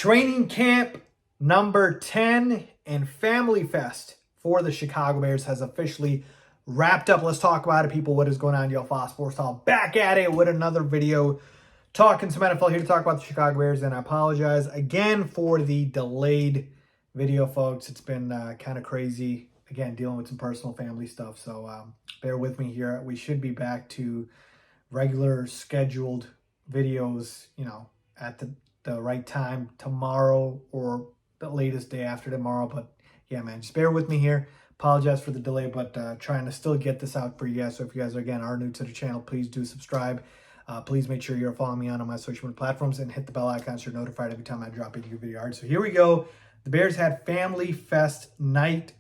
Training camp number 10 and Family Fest for the Chicago Bears has officially wrapped up. Let's talk about it, people. What is going on? Yo, Faiz Sports Talk back at it with another video talking some NFL here to talk about the Chicago Bears. And I apologize again for the delayed video, folks. It's been kind of crazy. Again, dealing with some personal family stuff. So bear with me here. We should be back to regular scheduled videos, at the right time tomorrow or the latest day after tomorrow. But yeah, man, just bear with me here. Apologize for the delay, but trying to still get this out for you guys. So if you guys, again, are new to the channel, please do subscribe. Please make sure you're following me on my social media platforms and hit the bell icon so you're notified every time I drop a new video. All right, so here we go. The Bears had Family Fest night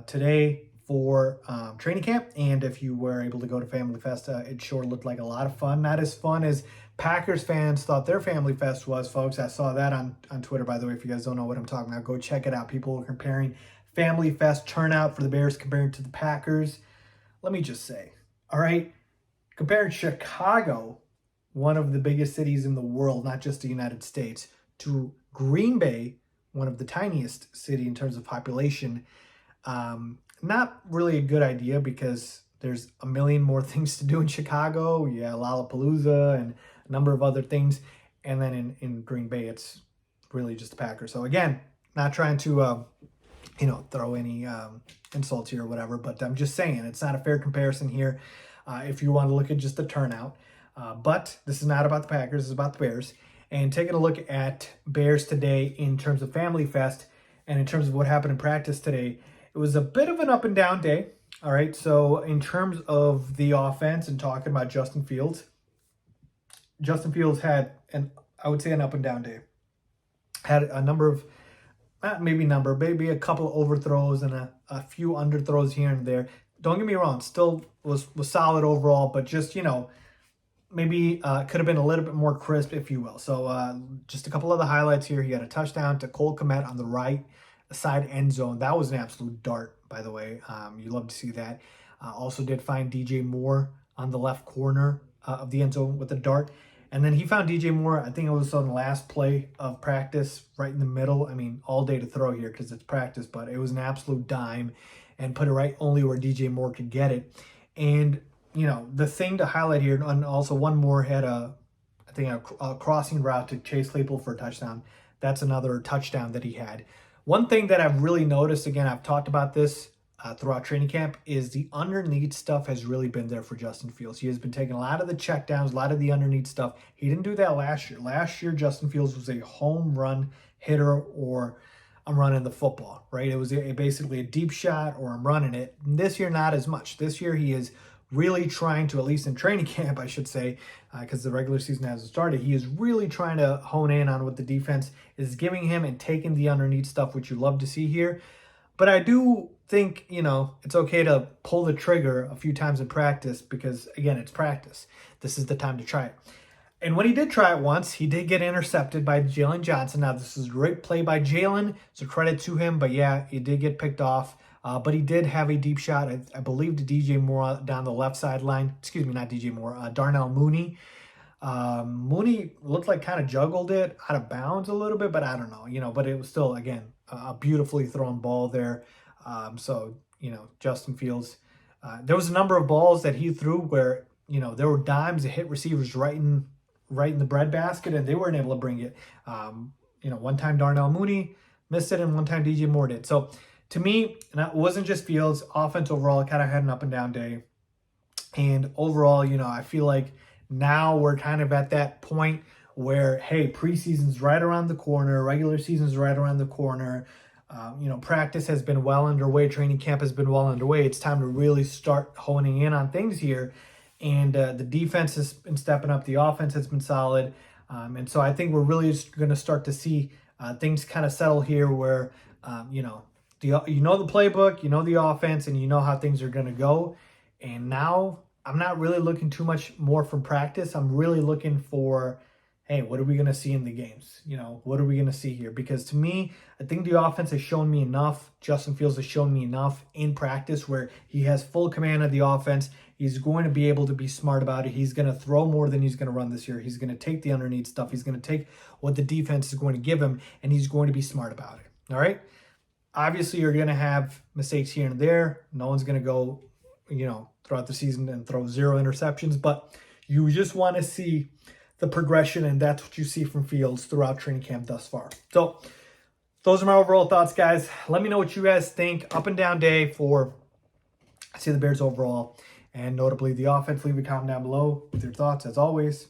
today for training camp. And if you were able to go to Family Fest, it sure looked like a lot of fun. Not as fun as Packers fans thought their Family Fest was, folks. I saw that on Twitter, by the way. If you guys don't know what I'm talking about, go check it out. People are comparing Family Fest turnout for the Bears compared to the Packers. Let me just say, all right, comparing Chicago, one of the biggest cities in the world, not just the United States, to Green Bay, one of the tiniest city in terms of population, not really a good idea because there's a million more things to do in Chicago. Yeah, Lollapalooza and a number of other things. And then in Green Bay, it's really just the Packers. So again, not trying to, throw any insults here or whatever, but I'm just saying it's not a fair comparison here if you want to look at just the turnout. But this is not about the Packers, it's about the Bears. And taking a look at Bears today in terms of Family Fest and in terms of what happened in practice today, it was a bit of an up and down day. All right, so in terms of the offense and talking about Justin Fields had I would say an up and down day. Had a number of, maybe a couple of overthrows and a few underthrows here and there. Don't get me wrong, still was solid overall, but just, maybe could have been a little bit more crisp, if you will. So just a couple of the highlights here. He had a touchdown to Cole Kmet on the right side end zone. That was an absolute dart, by the way. You love to see that. Also did find DJ Moore on the left corner of the end zone with a dart. And then he found DJ Moore, I think it was on the last play of practice, right in the middle. I mean, all day to throw here because it's practice, but it was an absolute dime and put it right only where DJ Moore could get it. And, the thing to highlight here, and also one more had a crossing route to Chase Claypool for a touchdown. That's another touchdown that he had. One thing that I've really noticed, again, I've talked about this throughout training camp, is the underneath stuff has really been there for Justin Fields. He has been taking a lot of the checkdowns, a lot of the underneath stuff. He didn't do that last year. Last year, Justin Fields was a home run hitter, or I'm running the football, right? It was basically a deep shot or I'm running it. And this year, not as much. This year, he is really trying to, at least in training camp, I should say, because the regular season hasn't started, he is really trying to hone in on what the defense is giving him and taking the underneath stuff, which you love to see here. But I do think, it's okay to pull the trigger a few times in practice because, again, it's practice. This is the time to try it. And when he did try it once, he did get intercepted by Jalen Johnson. Now, this is a great play by Jalen, so credit to him. But, yeah, he did get picked off. But he did have a deep shot, I believe, to DJ Moore down the left sideline. Excuse me, not DJ Moore, Darnell Mooney. Mooney looked like kind of juggled it out of bounds a little bit, but I don't know, but it was still, again, a beautifully thrown ball there. So, Justin Fields, there was a number of balls that he threw where, there were dimes that hit receivers right in the breadbasket, and they weren't able to bring it. One time Darnell Mooney missed it, and one time DJ Moore did. So to me, and it wasn't just Fields, offense overall kind of had an up and down day. And overall, I feel like now we're kind of at that point where, hey, preseason's right around the corner, regular season's right around the corner. Practice has been well underway, training camp has been well underway. It's time to really start honing in on things here. And the defense has been stepping up. The offense has been solid. And so I think we're really going to start to see things kind of settle here where, the playbook, the offense, and you know how things are going to go. And now I'm not really looking too much more from practice. I'm really looking for, hey, what are we going to see in the games? You know, what are we going to see here? Because to me, I think the offense has shown me enough. Justin Fields has shown me enough in practice where he has full command of the offense. He's going to be able to be smart about it. He's going to throw more than he's going to run this year. He's going to take the underneath stuff. He's going to take what the defense is going to give him, and he's going to be smart about it. All right? Obviously, you're going to have mistakes here and there. No one's going to go, you know, throughout the season and throw 0 interceptions, but you just want to see the progression, and that's what you see from Fields throughout training camp thus far. So those are my overall thoughts, guys. Let me know what you guys think. Up and down day for, I see the Bears overall, and notably the offense. Leave a comment down below with your thoughts, as always.